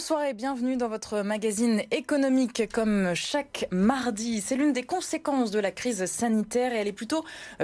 Bonsoir et bienvenue dans votre magazine économique comme chaque mardi. C'est l'une des conséquences de la crise sanitaire et elle est plutôt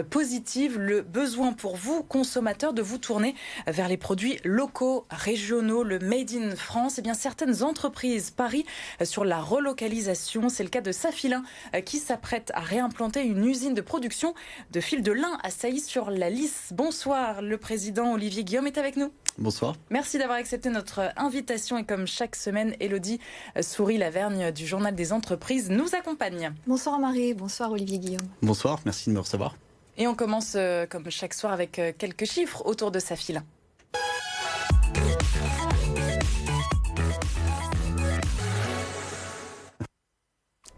positive. Le besoin pour vous, consommateurs, de vous tourner vers les produits locaux, régionaux, le Made in France. Eh bien, certaines entreprises parient sur la relocalisation. C'est le cas de Safilin qui s'apprête à réimplanter une usine de production de fil de lin à Sailly-sur-la-Lys. Bonsoir, le président Olivier Guillaume est avec nous. Bonsoir. Merci d'avoir accepté notre invitation et comme chaque semaine, Élodie Souris-Lavergne du Journal des Entreprises nous accompagne. Bonsoir Marie, bonsoir Olivier Guillaume. Bonsoir, merci de me recevoir. Et on commence comme chaque soir avec quelques chiffres autour de Safilin.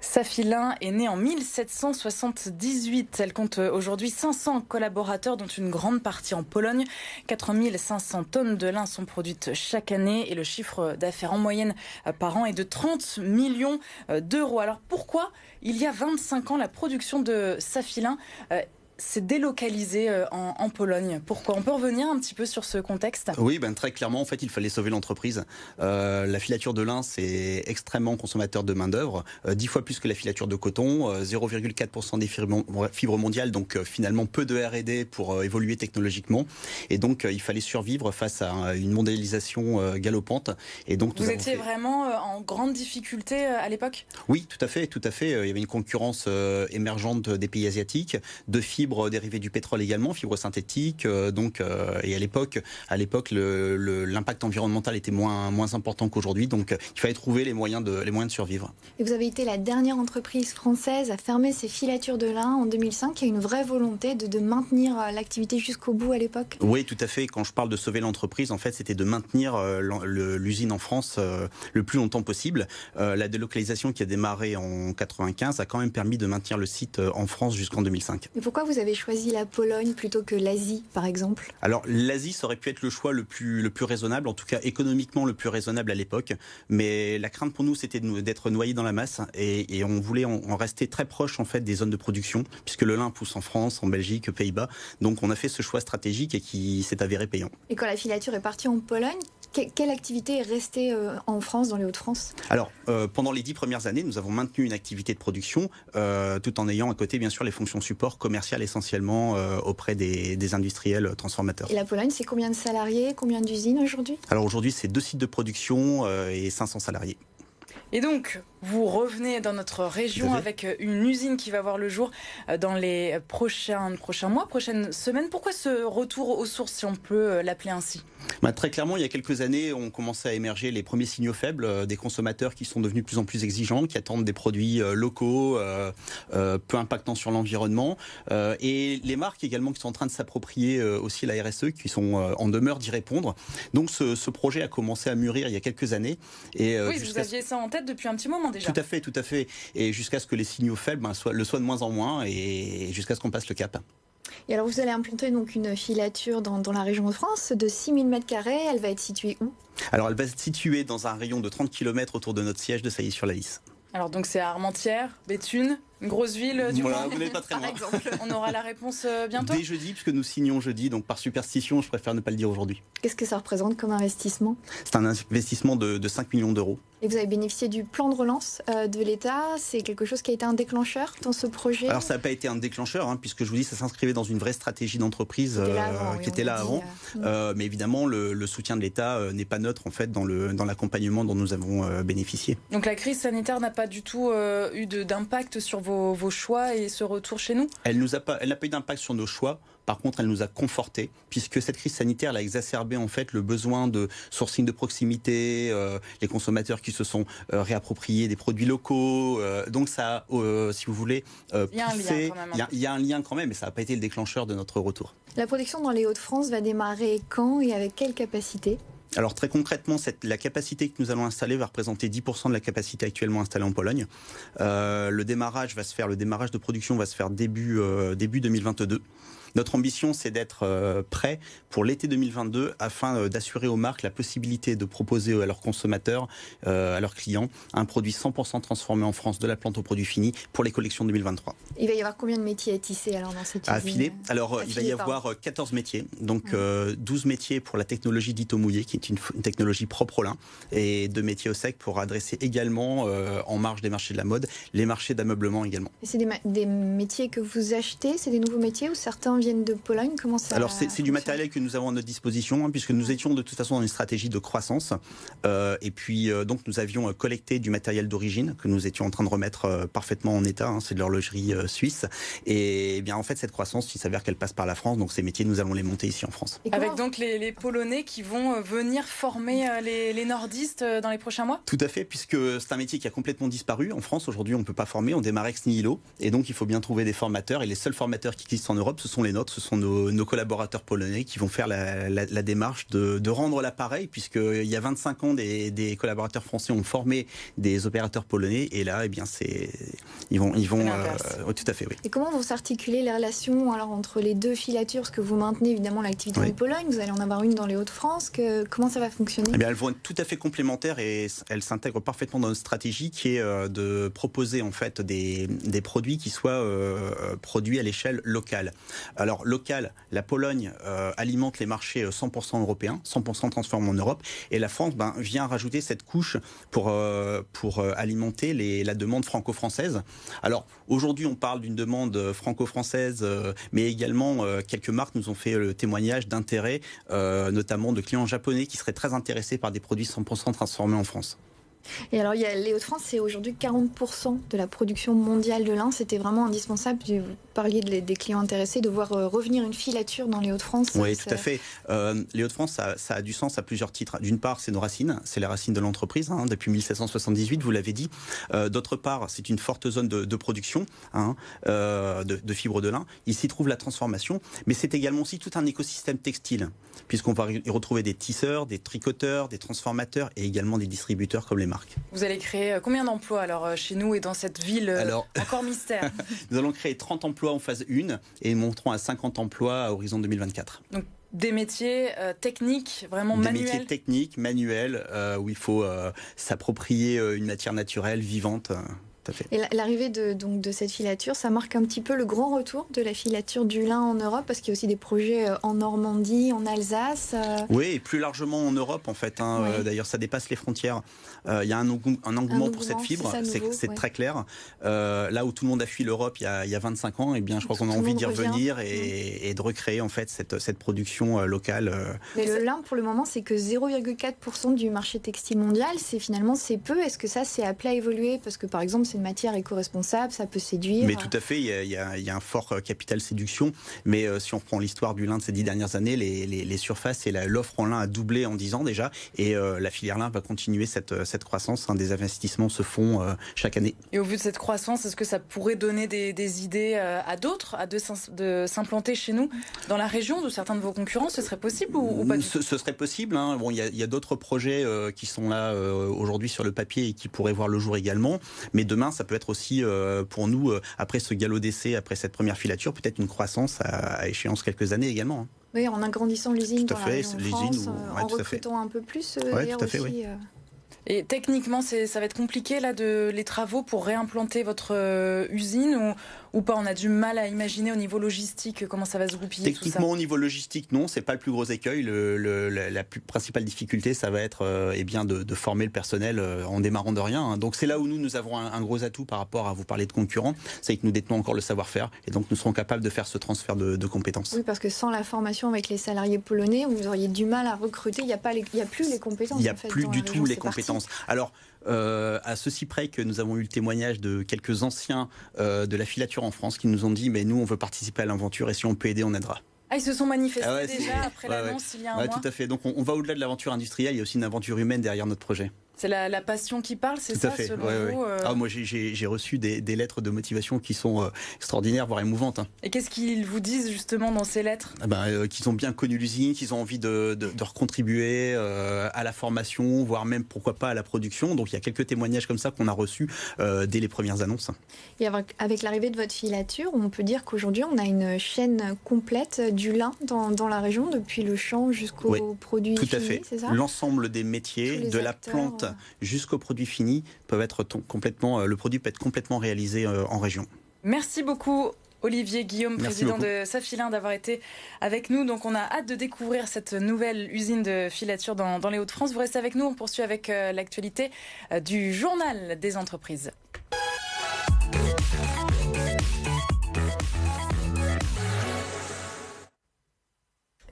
Safilin est née en 1778. Elle compte aujourd'hui 500 collaborateurs, dont une grande partie en Pologne. 4500 tonnes de lin sont produites chaque année et le chiffre d'affaires en moyenne par an est de 30 millions d'euros. Alors pourquoi, il y a 25 ans, la production de Safilin s'est délocalisée en Pologne? Pourquoi? On peut revenir un petit peu sur ce contexte? Oui, très clairement, en fait, il fallait sauver l'entreprise. La filature de lin, c'est extrêmement consommateur de main-d'œuvre, 10 fois plus que la filature de coton, 0,4% des fibres mondiales, donc finalement peu de R&D pour évoluer technologiquement. Et donc, il fallait survivre face à une mondialisation galopante. Et donc, vous étiez vraiment en grande difficulté à l'époque? Oui, tout à fait, tout à fait. Il y avait une concurrence émergente des pays asiatiques, de fibres dérivées du pétrole également, fibres synthétiques. Et à l'époque, l'impact environnemental était moins important qu'aujourd'hui. Donc, il fallait trouver les moyens de survivre. Et vous avez été la dernière entreprise française à fermer ses filatures de lin en 2005. Il y a une vraie volonté de maintenir l'activité jusqu'au bout à l'époque? Oui, tout à fait. Quand je parle de sauver l'entreprise, en fait, c'était de maintenir l'usine en France le plus longtemps possible. La délocalisation qui a démarré en 95 a quand même permis de maintenir le site en France jusqu'en 2005. Et pourquoi vous avez choisi la Pologne plutôt que l'Asie, par exemple? Alors, l'Asie, ça aurait pu être le choix le plus raisonnable, en tout cas économiquement le plus raisonnable à l'époque. Mais la crainte pour nous, c'était d'être noyé dans la masse et on voulait en rester très proche en fait des zones de production, puisque le lin pousse en France, en Belgique, aux Pays-Bas. Donc, on a fait ce choix stratégique et qui s'est avéré payant. Et quand la filature est partie en Pologne, quelle activité est restée en France, dans les Hauts-de-France? Alors, pendant les 10 premières années, nous avons maintenu une activité de production, tout en ayant à côté, bien sûr, les fonctions support commerciales essentiellement auprès des industriels transformateurs. Et la Pologne, c'est combien de salariés, combien d'usines aujourd'hui? Alors aujourd'hui, c'est 2 sites de production et 500 salariés. Et donc, vous revenez dans notre région avec une usine qui va voir le jour dans les prochains mois, prochaines semaines. Pourquoi ce retour aux sources, si on peut l'appeler ainsi? Très clairement, il y a quelques années, on commençait à émerger les premiers signaux faibles des consommateurs qui sont devenus de plus en plus exigeants, qui attendent des produits locaux, peu impactants sur l'environnement. Et les marques également qui sont en train de s'approprier aussi la RSE, qui sont en demeure d'y répondre. Donc ce projet a commencé à mûrir il y a quelques années. Et, oui, vous aviez ça en tête depuis un petit moment déjà. Tout à fait. Et jusqu'à ce que les signaux faibles le soient de moins en moins et jusqu'à ce qu'on passe le cap. Et alors vous allez implanter donc une filature dans la région de France de 6000 m². Elle va être située où? Alors elle va être située dans un rayon de 30 km autour de notre siège de Sailly-sur-la-Lys. Alors donc c'est à Armentières, Béthune, une grosse ville du coin. Vous n'êtes pas très loin. Par exemple, on aura la réponse bientôt? Dès jeudi, puisque nous signons jeudi, donc par superstition, je préfère ne pas le dire aujourd'hui. Qu'est-ce que ça représente comme investissement? C'est un investissement de 5 millions d'euros. Et vous avez bénéficié du plan de relance de l'État. C'est quelque chose qui a été un déclencheur dans ce projet? Alors ça n'a pas été un déclencheur, puisque je vous dis, ça s'inscrivait dans une vraie stratégie d'entreprise qui était là avant. Mais évidemment, le soutien de l'État n'est pas neutre en fait dans l'accompagnement dont nous avons bénéficié. Donc la crise sanitaire n'a pas du tout eu d'impact sur vos choix et ce retour chez nous? Elle n'a pas eu d'impact sur nos choix. Par contre, elle nous a confortés, puisque cette crise sanitaire a exacerbé en fait le besoin de sourcing de proximité, les consommateurs qui se sont réappropriés des produits locaux. Donc ça, si vous voulez, il y a un lien quand même. Il y a un lien quand même, mais ça n'a pas été le déclencheur de notre retour. La production dans les Hauts-de-France va démarrer quand et avec quelle capacité? Alors très concrètement, la capacité que nous allons installer va représenter 10% de la capacité actuellement installée en Pologne. Le démarrage de production va se faire début 2022. Notre ambition, c'est d'être prêt pour l'été 2022 afin d'assurer aux marques la possibilité de proposer à leurs consommateurs, à leurs clients, un produit 100% transformé en France de la plante au produit fini pour les collections 2023. Il va y avoir combien de métiers à tisser alors dans cette usine? À affiler. Alors, il va y avoir 14 métiers, donc 12 métiers pour la technologie dite au mouillé, qui est une technologie propre au lin, et 2 métiers au sec pour adresser également, en marge des marchés de la mode, les marchés d'ameublement également. Et c'est des métiers que vous achetez, c'est des nouveaux métiers ou certains viennent de Pologne? Comment ça Alors c'est du matériel que nous avons à notre disposition, puisque nous étions de toute façon dans une stratégie de croissance, et puis donc nous avions collecté du matériel d'origine que nous étions en train de remettre parfaitement en état, c'est de l'horlogerie suisse, et bien en fait cette croissance, il s'avère qu'elle passe par la France, donc ces métiers nous allons les monter ici en France. Avec donc les Polonais qui vont venir former les nordistes dans les prochains mois? Tout à fait, puisque c'est un métier qui a complètement disparu. En France, aujourd'hui, on ne peut pas former, on démarre ex nihilo. Et donc, il faut bien trouver des formateurs. Et les seuls formateurs qui existent en Europe, ce sont les nôtres, ce sont nos collaborateurs polonais qui vont faire la démarche de rendre l'appareil, puisqu'il y a 25 ans, des collaborateurs français ont formé des opérateurs polonais. Et là, eh bien, ils vont tout à fait, oui. Et comment vont s'articuler les relations alors, entre les deux filatures? Parce que vous maintenez évidemment l'activité en Pologne, vous allez en avoir une dans les Hauts-de-France. Comment ça va fonctionner? Eh bien, elles vont être tout à fait complémentaires et elles s'intègrent parfaitement dans notre stratégie qui est de proposer en fait des produits qui soient produits à l'échelle locale. Alors local, la Pologne alimente les marchés 100% européens, 100% transformés en Europe, et la France vient rajouter cette couche pour alimenter la demande franco-française. Alors aujourd'hui, on parle d'une demande franco-française, mais également quelques marques nous ont fait le témoignage d'intérêt, notamment de clients japonais qui seraient très intéressés par des produits 100% transformés en France. Et alors, il y a les Hauts-de-France, c'est aujourd'hui 40% de la production mondiale de lin. C'était vraiment indispensable. Vous parliez des clients intéressés, de voir revenir une filature dans les Hauts-de-France. Oui, tout à fait. Les Hauts-de-France, ça a du sens à plusieurs titres. D'une part, c'est nos racines, c'est les racines de l'entreprise, depuis 1778, vous l'avez dit. D'autre part, c'est une forte zone de production de fibres de lin. Il s'y trouve la transformation, mais c'est également aussi tout un écosystème textile, puisqu'on va y retrouver des tisseurs, des tricoteurs, des transformateurs et également des distributeurs comme les marques. Vous allez créer combien d'emplois alors chez nous et dans cette ville encore mystère? Nous allons créer 30 emplois en phase 1 et monterons à 50 emplois à horizon 2024. Donc, des métiers techniques, vraiment manuels? Des métiers techniques, manuels, où il faut s'approprier une matière naturelle, vivante. Et l'arrivée de cette filature, ça marque un petit peu le grand retour de la filature du lin en Europe, parce qu'il y a aussi des projets en Normandie, en Alsace. Oui, et plus largement en Europe en fait. Oui. D'ailleurs, ça dépasse les frontières. Il y a un engouement pour cette fibre, c'est très clair. Là où tout le monde a fui l'Europe il y a 25 ans, eh bien, je crois qu'on a envie d'y revenir et de recréer en fait cette production locale. Mais le lin, pour le moment, c'est que 0,4% du marché textile mondial. C'est peu. Est-ce que ça, c'est appelé à évoluer? Parce que par exemple, c'est une matière éco-responsable, ça peut séduire. Mais tout à fait, il y a un fort capital séduction. Mais si on reprend l'histoire du lin de ces 10 dernières années, les surfaces et l'offre en lin a doublé en 10 ans déjà. Et la filière lin va continuer cette croissance. Des investissements se font chaque année. Et au vu de cette croissance, est-ce que ça pourrait donner des idées à d'autres de s'implanter chez nous, dans la région, de certains de vos concurrents? Ce serait possible ou pas? Ce serait possible. Bon, il y a d'autres projets qui sont là aujourd'hui sur le papier et qui pourraient voir le jour également. Mais demain, ça peut être aussi pour nous, après ce galop d'essai, après cette première filature, peut-être une croissance à échéance quelques années également. Oui, en agrandissant l'usine dans la région de France, en recrutant un peu plus. Oui, tout à fait, aussi, oui. Et techniquement, ça va être compliqué là les travaux pour réimplanter votre usine ou pas? On a du mal à imaginer au niveau logistique comment ça va se goupiller. Techniquement, au niveau logistique, non, c'est pas le plus gros écueil. La principale difficulté, ça va être de former le personnel en démarrant de rien. Donc c'est là où nous avons un gros atout par rapport à vous parler de concurrents, c'est que nous détenons encore le savoir-faire et donc nous serons capables de faire ce transfert de compétences. Oui, parce que sans la formation avec les salariés polonais, vous auriez du mal à recruter. Il n'y a plus les compétences. Il n'y a plus du tout les compétences. Alors, à ceci près que nous avons eu le témoignage de quelques anciens de la filature en France qui nous ont dit mais nous on veut participer à l'aventure et si on peut aider on aidera. Ah, ils se sont manifestés déjà après l'annonce il y a un mois. Tout à fait. Donc on va au-delà de l'aventure industrielle, il y a aussi une aventure humaine derrière notre projet. C'est la passion qui parle, c'est Tout à ça, fait. selon Ouais, vous ouais. Moi, j'ai reçu des lettres de motivation qui sont extraordinaires, voire émouvantes. Hein. Et qu'est-ce qu'ils vous disent justement dans ces lettres? Qu'ils ont bien connu l'usine, qu'ils ont envie de recontribuer à la formation, voire même, pourquoi pas, à la production. Donc, il y a quelques témoignages comme ça qu'on a reçus dès les premières annonces. Et avec l'arrivée de votre filature, on peut dire qu'aujourd'hui, on a une chaîne complète du lin dans la région, depuis le champ jusqu'au produit fini, tout à fait. c'est ça? L'ensemble des métiers, de la plante jusqu'au produit fini, peuvent être le produit peut être complètement réalisé en région. Merci beaucoup. Olivier Guillaume, Merci président beaucoup. de Safilin, d'avoir été avec nous. Donc on a hâte de découvrir cette nouvelle usine de filature dans les Hauts-de-France. Vous restez avec nous, on poursuit avec l'actualité du journal des entreprises.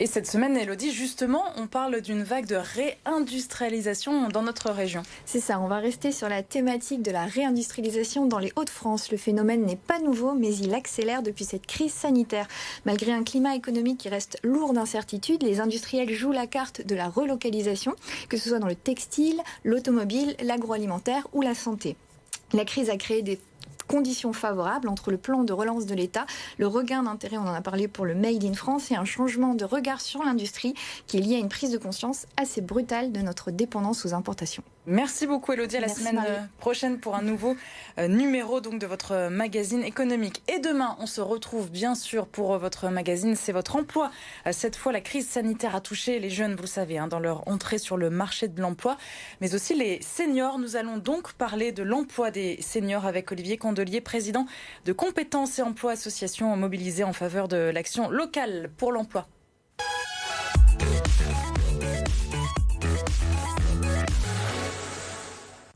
Et cette semaine, Elodie, justement, on parle d'une vague de réindustrialisation dans notre région. C'est ça, on va rester sur la thématique de la réindustrialisation dans les Hauts-de-France. Le phénomène n'est pas nouveau, mais il accélère depuis cette crise sanitaire. Malgré un climat économique qui reste lourd d'incertitudes, les industriels jouent la carte de la relocalisation, que ce soit dans le textile, l'automobile, l'agroalimentaire ou la santé. La crise a créé des conditions favorables entre le plan de relance de l'État, le regain d'intérêt, on en a parlé pour le Made in France, et un changement de regard sur l'industrie qui est lié à une prise de conscience assez brutale de notre dépendance aux importations. Merci beaucoup Elodie, à la semaine prochaine pour un nouveau numéro donc de votre magazine économique. Et demain, on se retrouve bien sûr pour votre magazine, c'est votre emploi. Cette fois, la crise sanitaire a touché les jeunes, vous le savez, dans leur entrée sur le marché de l'emploi, mais aussi les seniors. Nous allons donc parler de l'emploi des seniors avec Olivier Condelier, président de Compétences et Emploi, association mobilisée en faveur de l'action locale pour l'emploi.